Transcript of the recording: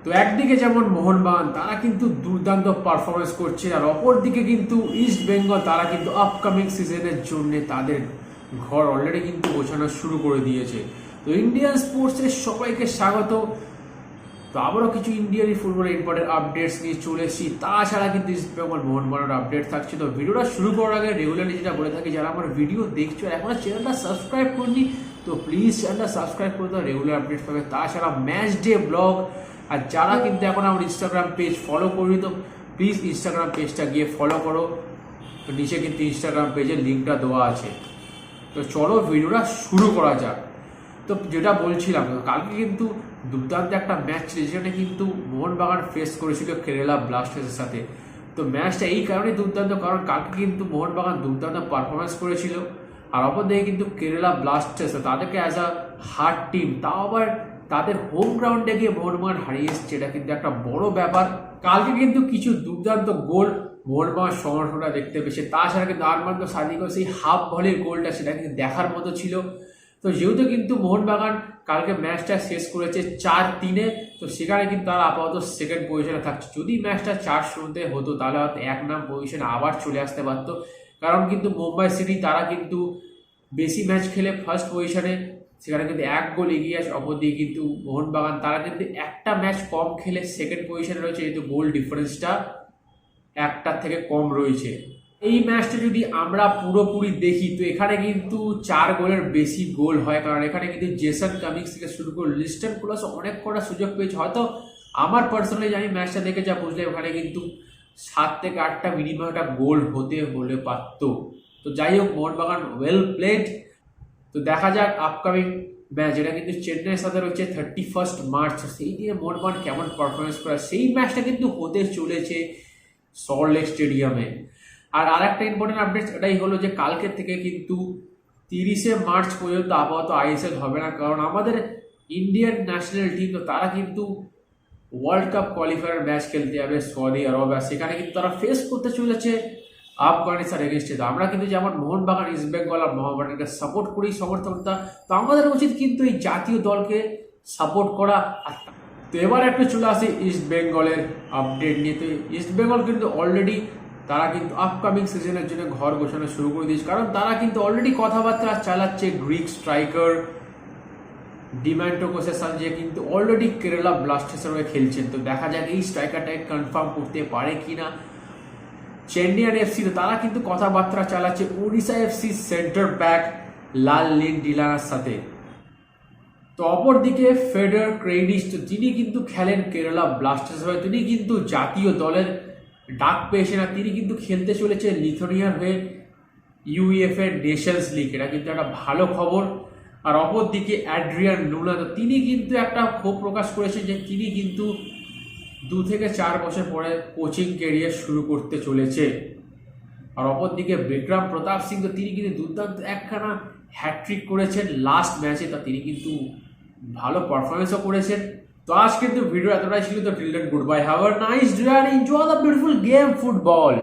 তো একদিকে যেমন মোহনবাগান তারা কিন্তু দুর্দান্ত পারফরমেন্স করছে, আর অপরদিকে কিন্তু ইস্ট বেঙ্গল তারা কিন্তু আপকামিং সিজনের জন্য তাদের ঘর অলরেডি কিন্তু গোছানো শুরু করে দিয়েছে। তো ইন্ডিয়ান স্পোর্টসের সবাইকে স্বাগত। তো আবারও কিছু ইন্ডিয়ান ফুটবলের ইম্পর্টেন্ট আপডেটস নিয়ে চলে এসেছি। তাছাড়া কিন্তু ইস্ট বেঙ্গল মোহনবাগানের আপডেট থাকছে। তো ভিডিওটা শুরু করার আগে রেগুলারলি যেটা বলে থাকি, যারা আমার ভিডিও দেখছো আর এখনো চ্যানেলটা সাবস্ক্রাইব করনি, তো প্লিজ চ্যানেলটা সাবস্ক্রাইব করে দাও, রেগুলার আপডেট পাবে। তাছাড়া ম্যাচ ডে ব্লগ, আর যারা কিন্তু এখন আমার ইনস্টাগ্রাম পেজ ফলো করি, তো প্লিজ ইনস্টাগ্রাম পেজটা গিয়ে ফলো করো। তো নিচে কিন্তু ইনস্টাগ্রাম পেজের লিঙ্কটা দেওয়া আছে। তো চলো ভিডিওটা শুরু করা যাক। তো যেটা বলছিলাম, কালকে কিন্তু দুর্দান্ত একটা ম্যাচ ছিল, যেখানে কিন্তু মোহনবাগান ফেস করেছিল কেরালা ব্লাস্টার্সের সাথে। তো ম্যাচটা এই কারণে দুর্দান্ত, কারণ কালকে কিন্তু মোহনবাগান দুর্দান্ত পারফরমেন্স করেছিল, আর অপরদিকে কিন্তু কেরালা ব্লাস্টার্স তাদেরকে অ্যাজ আ হার্ড টিম, তাও আবার তাদের হোম গ্রাউন্ডে গিয়ে মোহনবাগান হারিয়ে এসছে, এটা কিন্তু একটা বড় ব্যাপার। কালকে কিন্তু কিছু দুর্দান্ত গোল মোহনবাগান সমর্থনটা দেখতে পেয়েছে। তাছাড়া কিন্তু আরমান্দ সাদিকও সেই হাফ ভলির গোলটা, সেটা কিন্তু দেখার মতো ছিল। তো যেহেতু কিন্তু মোহনবাগান কালকে ম্যাচটা শেষ করেছে 4-3, তো সেখানে কিন্তু তারা আপাতত সেকেন্ড পজিশনে থাকছে। যদি ম্যাচটা 4-0 হতো তাহলে হয়তো 1 পজিশনে আবার চলে আসতে পারতো, কারণ কিন্তু মুম্বাই সিটি তারা কিন্তু বেশি ম্যাচ খেলে ফার্স্ট পজিশনে, সেখানে কিন্তু 1 গোল এগিয়ে আছে। অপরদিকে কিন্তু মোহনবাগান তারা কিন্তু একটা ম্যাচ কম খেলে সেকেন্ড পজিশনে রয়েছে, যেহেতু গোল ডিফারেন্সটা 1টার থেকে কম রয়েছে। এই ম্যাচটা যদি আমরা পুরোপুরি দেখি, তো এখানে কিন্তু 4 গোলের বেশি গোল হয়, কারণ এখানে কিন্তু জেসন কামিংস থেকে শুরু করে লিস্টন প্লাস অনেক কটা সুযোগ পেয়েছে। হয়তো আমার পার্সোনালি আমি ম্যাচটা দেখে যা বুঝলে, ওখানে কিন্তু 7 থেকে 8টা মিনিমাম একটা গোল হলে পারতো। তো যাই হোক, মোহনবাগান ওয়েল প্লেড। তো দেখা যাক আপকামিং ম্যাচ, যেটা কিন্তু চেন্নাইয়ের সাথে রয়েছে 31 মার্চ, সেই দিনে মোহনবাগান কেমন পারফরমেন্স করে। সেই ম্যাচটা কিন্তু হতে চলেছে সল্টলেক স্টেডিয়ামে। আর আরেকটা ইম্পর্টেন্ট আপডেট এটাই হলো যে কালকে থেকে কিন্তু 30 মার্চ পর্যন্ত আপাতত আইএসএল হবে না, কারণ আমাদের ইন্ডিয়ান ন্যাশনাল টিম তো তারা কিন্তু ওয়ার্ল্ড কাপ কোয়ালিফায়ার ম্যাচ খেলতে যাবে সৌদি আরব, আর সেখানে কিন্তু তারা ফেস করতে চলেছে আফগানিস্তান এগেনস্টে। তো আমরা কিন্তু যেমন মোহনবাগান, ইস্ট বেঙ্গল আর মোহামেডানকে সাপোর্ট করি সমর্থকতা, তো আমাদের উচিত কিন্তু এই জাতীয় দলকে সাপোর্ট করা। তো এবার একটু চলে আসি ইস্ট বেঙ্গলের আপডেট নিয়ে। তো ইস্ট বেঙ্গল কিন্তু অলরেডি তারা কিন্তু আপকামিং সিজনের জন্য ঘর গোছানো শুরু করে দিয়েছে, কারণ তারা কিন্তু অলরেডি কথাবার্তা চালাচ্ছে গ্রিক স্ট্রাইকার ডিম্যান্টোকোসের সাথে, যে কিন্তু অলরেডি কেরালা ব্লাস্টার্সের হয়ে খেলছেন। তো দেখা যাক এই স্ট্রাইকারটাকে কনফার্ম করতে পারে কিনা চেন্নাইয়ান এফসি। তো তারা কিন্তু কথাবার্তা চালাচ্ছে ওড়িশা এফসি সেন্টার ব্যাক লাল লিন ডিলানার সাথে। তো অপরদিকে ফেডার ক্রেডিস, তো তিনি কিন্তু খেলেন কেরালা ব্লাস্টার্স হয়ে, তিনি কিন্তু জাতীয় দলের ডাক পেয়েছেন, আর তিনি কিন্তু খেলতে চলেছে লিথুয়ানিয়ার হয়ে ইউএফএ নেশনস লিগ, এটা কিন্তু একটা ভালো খবর। আর অপরদিকে অ্যাড্রিয়ান লুনা, তো তিনি কিন্তু একটা ক্ষোভ প্রকাশ করেছেন যে তিনি কিন্তু 2 থেকে 4 বছর পরে কোচিং ক্যারিয়ার শুরু করতে চলেছে। আর অপরদিকে বিক্রম প্রতাপ সিং, তো তিনি কিন্তু দুর্দান্ত একখানা হ্যাট্রিক করেছেন লাস্ট ম্যাচে, তা তিনি কিন্তু ভালো পারফরমেন্সও করেছেন। তো আজ কিন্তু ভিডিও এতটাই ছিল। তো till then goodbye, have a nice day and enjoy the beautiful game football.